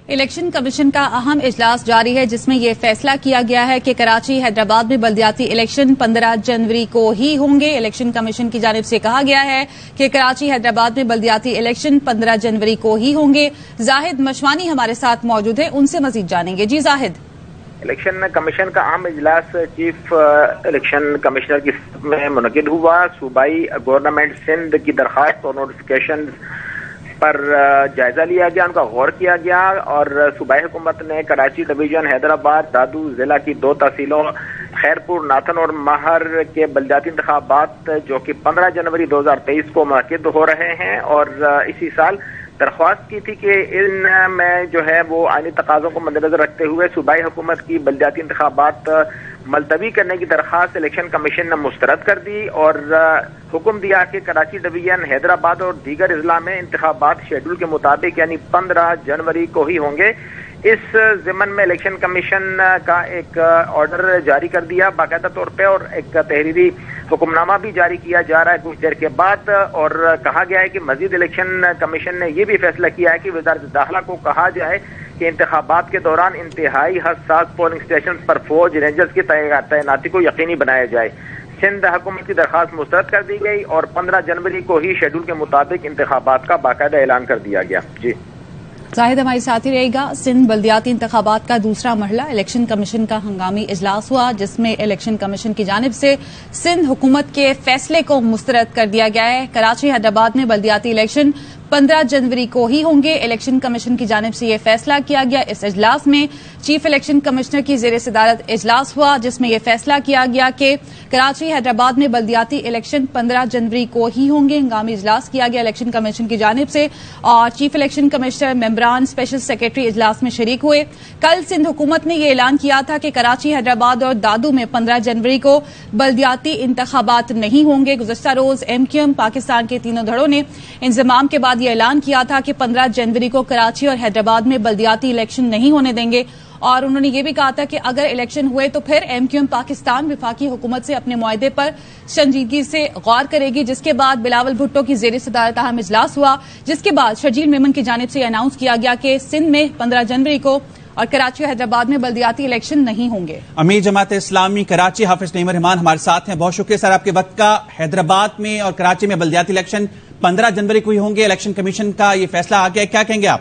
Election commission کا اہم اجلاس جاری ہے جس میں یہ فیصلہ کیا گیا ہے کہ کراچی حیدرآباد میں بلدیاتی الیکشن 15 جنوری کو ہی ہوں گے۔ الیکشن کمیشن کی جانب سے کہا گیا ہے کہ کراچی حیدرآباد میں بلدیاتی الیکشن 15 جنوری کو ہی ہوں گے۔ زاہد مشوانی ہمارے ساتھ موجود ہیں، ان سے مزید جانیں گے۔ جی زاہد، الیکشن کمیشن کا اہم اجلاس چیف الیکشن کمشنر کی صدارت میں منعقد ہوا۔ صوبائی گورنمنٹ سندھ کی درخواست اور نوٹیفکیشن پر جائزہ لیا گیا، ان کا غور کیا گیا، اور صوبائی حکومت نے کراچی ڈویژن، حیدرآباد، دادو ضلع کی 2 تحصیلوں خیرپور، ناتن اور مہر کے بلدیاتی انتخابات جو کہ 15 جنوری 2023 کو منعقد ہو رہے ہیں، اور اسی سال درخواست کی تھی کہ ان میں جو ہے وہ آئینی تقاضوں کو مد نظر رکھتے ہوئے صوبائی حکومت کی بلدیاتی انتخابات ملتوی کرنے کی درخواست الیکشن کمیشن نے مسترد کر دی اور حکم دیا کہ کراچی ڈویژن، حیدرآباد اور دیگر اضلاع میں انتخابات شیڈول کے مطابق یعنی 15 جنوری کو ہی ہوں گے۔ اس ضمن میں الیکشن کمیشن کا ایک آرڈر جاری کر دیا باقاعدہ طور پہ، اور ایک تحریری حکم نامہ بھی جاری کیا جا رہا ہے کچھ دیر کے بعد، اور کہا گیا ہے کہ مزید الیکشن کمیشن نے یہ بھی فیصلہ کیا ہے کہ وزارت داخلہ کو کہا جائے کہ انتخابات کے دوران انتہائی حساس پولنگ اسٹیشنز پر فوج رینجرز کی تعیناتی کو یقینی بنایا جائے۔ سندھ حکومت کی درخواست مسترد کر دی گئی اور 15 جنوری کو ہی شیڈول کے مطابق انتخابات کا باقاعدہ اعلان کر دیا گیا۔ جی زاہد ہمارے ساتھ ہی رہے گا۔ سندھ بلدیاتی انتخابات کا دوسرا مرحلہ الیکشن کمیشن کا ہنگامی اجلاس ہوا جس میں الیکشن کمیشن کی جانب سے سندھ حکومت کے فیصلے کو مسترد کر دیا گیا ہے۔ کراچی حیدرآباد میں بلدیاتی الیکشن 15 جنوری کو ہی ہوں گے۔ الیکشن کمیشن کی جانب سے یہ فیصلہ کیا گیا۔ اس اجلاس میں چیف الیکشن کمشنر کی زیر صدارت اجلاس ہوا جس میں یہ فیصلہ کیا گیا کہ کراچی حیدرآباد میں بلدیاتی الیکشن 15 جنوری کو ہی ہوں گے۔ ہنگامی اجلاس کیا گیا الیکشن کمیشن کی جانب سے اور چیف الیکشن کمشنر، ممبران، اسپیشل سیکرٹری اجلاس میں شریک ہوئے۔ کل سندھ حکومت نے یہ اعلان کیا تھا کہ کراچی، حیدرآباد اور دادو میں 15 جنوری کو بلدیاتی انتخابات نہیں ہوں گے۔ گزشتہ روز ایم کیو ایم پاکستان کے تینوں دھڑوں نے انضمام کے بعد یہ اعلان کیا تھا کہ 15 جنوری کو کراچی اور حیدرآباد میں بلدیاتی الیکشن نہیں ہونے دیں گے، اور انہوں نے یہ بھی کہا تھا کہ اگر الیکشن ہوئے تو پھر ایم کیو ایم پاکستان وفاقی حکومت سے اپنے معاہدے پر سنجیدگی سے غور کرے گی، جس کے بعد بلاول بھٹو کی زیر صدارت اہم اجلاس ہوا، جس کے بعد شرجیل میمن کی جانب سے اناؤنس کیا گیا کہ سندھ میں 15 جنوری کو اور کراچی اور حیدرآباد میں بلدیاتی الیکشن نہیں ہوں گے۔ امیر جماعت اسلامی کراچی حافظ نعیم الرحمان ہمارے ساتھ ہیں، بہت شکریہ سر آپ کے وقت کا۔ حیدرآباد میں اور کراچی میں بلدیاتی الیکشن 15 جنوری کو ہی ہوں گے، الیکشن کمیشن کا یہ فیصلہ آ گیا، کیا کہیں گے آپ؟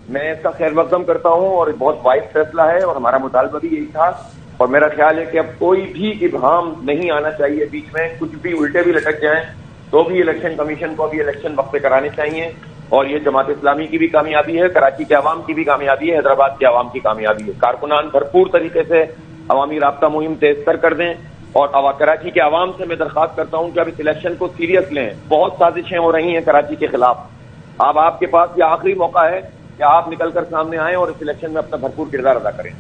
میں اس کا خیر مقدم کرتا ہوں اور بہت وائڈ فیصلہ ہے اور ہمارا مطالبہ بھی یہی تھا، اور میرا خیال ہے کہ اب کوئی بھی ابہام نہیں آنا چاہیے بیچ میں، کچھ بھی الٹے بھی لٹک جائیں تو بھی الیکشن کمیشن کو ابھی الیکشن وقت پہ کرانے چاہیے، اور یہ جماعت اسلامی کی بھی کامیابی ہے، کراچی کے عوام کی بھی کامیابی ہے، حیدرآباد کے عوام کی کامیابی ہے۔ کارکنان بھرپور طریقے سے عوامی رابطہ مہم تیز کر دیں، اور کراچی کے عوام سے میں درخواست کرتا ہوں کہ اب اس الیکشن کو سیریس لیں۔ بہت سازشیں ہو رہی ہیں کراچی کے خلاف، اب آپ کے پاس یہ آخری موقع ہے کہ آپ نکل کر سامنے آئیں اور اس الیکشن میں اپنا بھرپور کردار ادا کریں۔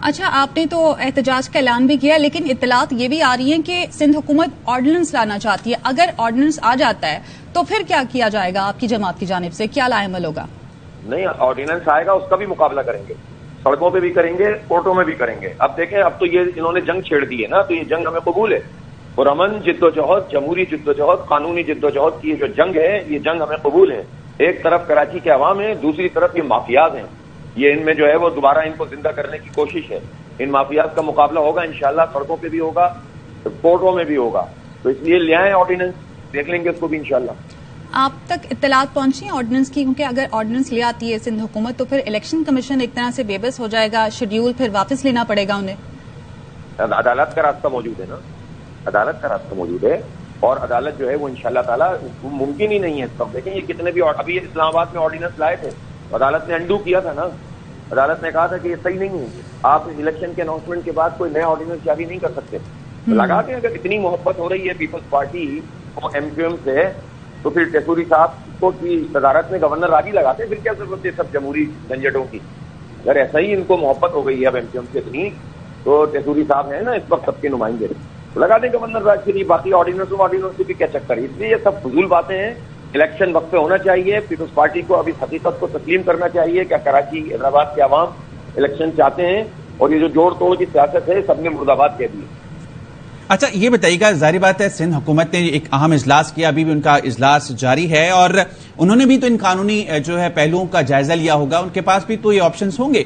اچھا، آپ نے تو احتجاج کا اعلان بھی کیا، لیکن اطلاعات یہ بھی آ رہی ہیں کہ سندھ حکومت آرڈیننس لانا چاہتی ہے۔ اگر آرڈیننس آ جاتا ہے تو پھر کیا کیا جائے گا آپ کی جماعت کی جانب سے، کیا لائے عمل ہوگا؟ نہیں، آرڈیننس آئے گا اس کا بھی مقابلہ کریں گے، سڑکوں پہ بھی کریں گے، کورٹوں میں بھی کریں گے۔ اب دیکھیں، اب تو یہ انہوں نے جنگ چھیڑ دی ہے نا، تو یہ جنگ ہمیں قبول ہے، اور امن جدوجہد، جمہوری جدوجہد، قانونی جدوجہد کی یہ جو جنگ ہے، یہ جنگ ہمیں قبول ہے۔ ایک طرف کراچی کے عوام ہیں، دوسری طرف یہ مافیاز ہیں، یہ ان میں جو ہے وہ دوبارہ ان کو زندہ کرنے کی کوشش ہے۔ ان مافیاز کا مقابلہ ہوگا انشاءاللہ، سڑکوں پہ بھی ہوگا، کورٹوں میں بھی ہوگا، تو اس لیے لے آئیں آرڈیننس، دیکھ لیں گے اس کو بھی انشاءاللہ۔ آپ تک اطلاعات پہنچی ہیں آرڈیننس کی؟ کیونکہ اگر آرڈیننس لے آتی ہے سندھ حکومت تو پھر الیکشن کمیشن ایک طرح سے بے بس ہو جائے گا، شیڈیول پھر واپس لینا پڑے گا انہیں۔ عدالت کا راستہ موجود ہے نا، عدالت کا راستہ موجود ہے، اور عدالت جو ہے وہ انشاءاللہ تعالیٰ ممکن ہی نہیں ہے اس وقت۔ دیکھیں یہ کتنے بھی ابھی اسلام آباد میں آرڈیننس لائے تھے، عدالت نے انڈو کیا تھا نا، عدالت نے کہا تھا کہ یہ صحیح نہیں ہے، آپ الیکشن کے اناؤنسمنٹ کے بعد کوئی نیا آرڈیننس جاری نہیں کر سکتے۔ لگا دیں، اگر اتنی محبت ہو رہی ہے پیپلز پارٹی کو ایم کیو ایم سے، تو پھر ٹیسوری صاحب کو کی صدارت میں گورنر راضی لگاتے، پھر کیا ضرورت ہے سب جمہوری جھنجٹوں کی؟ اگر ایسا ہی ان کو محبت ہو گئی ہے اب ایم کیو ایم سے اتنی، تو ٹیسوری صاحب ہیں نا اس وقت سب کے نمائندے، لگا دیں گورنر راج کے لیے، باقی آرڈیننس سے بھی کیا چکر ہے؟ اس لیے یہ سب فضول باتیں ہیں۔ الیکشن وقت پہ ہونا چاہیے، پیپلز پارٹی کو اب اس حقیقت کو تسلیم کرنا چاہیے کہ کراچی، حیدرآباد کے عوام الیکشن چاہتے ہیں، اور یہ جو جوڑ توڑ کی سیاست ہے سب نے مرد آباد کہہ دی ہے۔ اچھا یہ بتائیے گا، ظاہر بات ہے سندھ حکومت نے ایک اہم اجلاس کیا، ابھی بھی ان کا اجلاس جاری ہے، اور انہوں نے بھی تو ان قانونی جو ہے پہلوؤں کا جائزہ لیا ہوگا، ان کے پاس بھی تو یہ آپشنز ہوں گے؟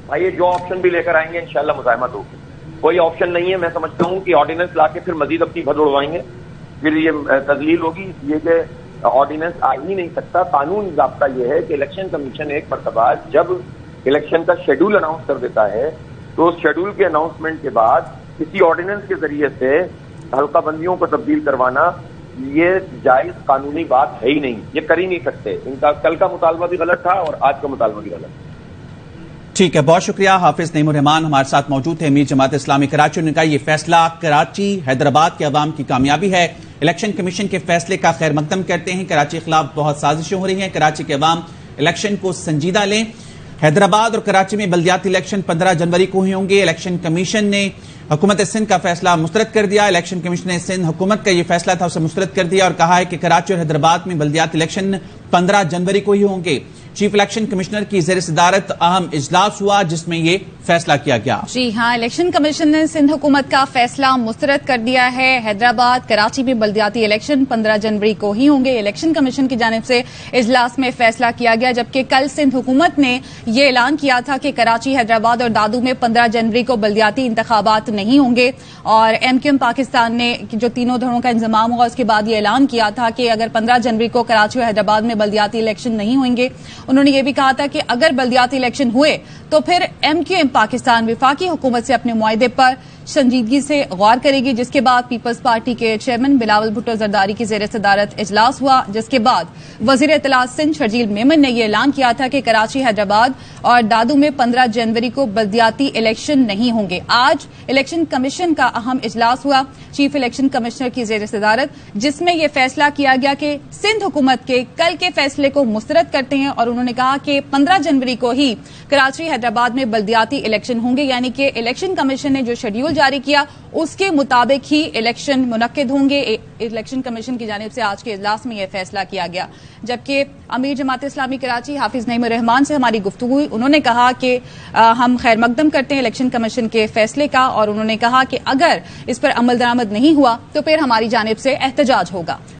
بھائی جو آپشن بھی لے کر آئیں گے انشاءاللہ مزاحمت ہوگی. کوئی آپشن نہیں ہے. میں سمجھتا ہوں کہ آرڈیننس لا کے پھر مزید اپنی بھد اڑوائیں گے، پھر یہ تذلیل ہوگی، اس لیے کہ آرڈیننس آ ہی نہیں سکتا. قانون ضابطہ یہ ہے کہ الیکشن کمیشن ایک مرتبہ جب الیکشن کا شیڈول اناؤنس کر دیتا ہے تو اس شیڈول کے اناؤنسمنٹ کے بعد کسی آرڈیننس کے ذریعے سے حلقہ بندیوں کو تبدیل کروانا یہ جائز قانونی بات ہے ہی نہیں. یہ کر ہی نہیں سکتے. ان کا کل کا مطالبہ بھی غلط تھا اور آج کا مطالبہ بھی غلط. ٹھیک ہے، بہت شکریہ. حافظ نعیم الرحمان ہمارے ساتھ موجود تھے، امیر جماعت اسلامی کراچی. نے کہا یہ فیصلہ کراچی حیدرآباد کے عوام کی کامیابی ہے. الیکشن کمیشن کے فیصلے کا خیر مقدم کرتے ہیں. کراچی کے خلاف بہت سازشیں ہو رہی ہیں. کراچی کے عوام الیکشن کو سنجیدہ لیں. حیدرآباد اور کراچی میں بلدیاتی الیکشن 15 جنوری کو ہی ہوں گے. الیکشن کمیشن نے حکومت سندھ کا فیصلہ مسترد کر دیا. الیکشن کمیشن نے سندھ حکومت کا یہ فیصلہ تھا اسے مسترد کر دیا اور کہا ہے کہ کراچی اور حیدرآباد میں بلدیاتی الیکشن 15 جنوری کو ہی ہوں گے. چیف الیکشن کمشنر کی زیر صدارت اہم اجلاس ہوا جس میں یہ فیصلہ کیا گیا. جی ہاں، الیکشن کمیشن نے سندھ حکومت کا فیصلہ مسترد کر دیا ہے. حیدرآباد کراچی میں بلدیاتی الیکشن 15 جنوری کو ہی ہوں گے. الیکشن کمیشن کی جانب سے اجلاس میں فیصلہ کیا گیا، جبکہ کل سندھ حکومت نے یہ اعلان کیا تھا کہ کراچی، حیدرآباد اور دادو میں 15 جنوری کو بلدیاتی انتخابات نہیں ہوں گے. اور ایم کیو ایم پاکستان نے جو تینوں دھڑوں کا انضمام ہوگا اس کے بعد یہ اعلان کیا تھا کہ اگر 15 جنوری کو کراچی اور حیدرآباد میں بلدیاتی الیکشن نہیں ہوئیں گے. انہوں نے یہ بھی کہا تھا کہ اگر بلدیاتی الیکشن ہوئے تو پھر ایم کیو ایم پاکستان وفاقی حکومت سے اپنے معاہدے پر سنجیدگی سے غور کرے گی. جس کے بعد پیپلز پارٹی کے چیئرمین بلاول بھٹو زرداری کی زیر صدارت اجلاس ہوا، جس کے بعد وزیر اطلاعات سندھ شرجیل میمن نے یہ اعلان کیا تھا کہ کراچی، حیدرآباد اور دادو میں 15 جنوری کو بلدیاتی الیکشن نہیں ہوں گے. آج الیکشن کمیشن کا اہم اجلاس ہوا چیف الیکشن کمشنر کی زیر صدارت، جس میں یہ فیصلہ کیا گیا کہ سندھ حکومت کے کل کے فیصلے کو مسترد کرتے ہیں اور انہوں نے کہا کہ 15 جنوری کو ہی کراچی، حیدرآباد میں بلدیاتی الیکشن ہوں گے. یعنی کہ الیکشن کمیشن نے جو شیڈول جاری کیا اس کے مطابق ہی الیکشن منعقد ہوں گے. الیکشن کمیشن کی جانب سے آج کے اجلاس میں یہ فیصلہ کیا گیا. جبکہ امیر جماعت اسلامی کراچی حافظ نعیم الرحمان سے ہماری گفتگو ہوئی، انہوں نے کہا کہ ہم خیر مقدم کرتے ہیں الیکشن کمیشن کے فیصلے کا، اور انہوں نے کہا کہ اگر اس پر عمل درآمد نہیں ہوا تو پھر ہماری جانب سے احتجاج ہوگا.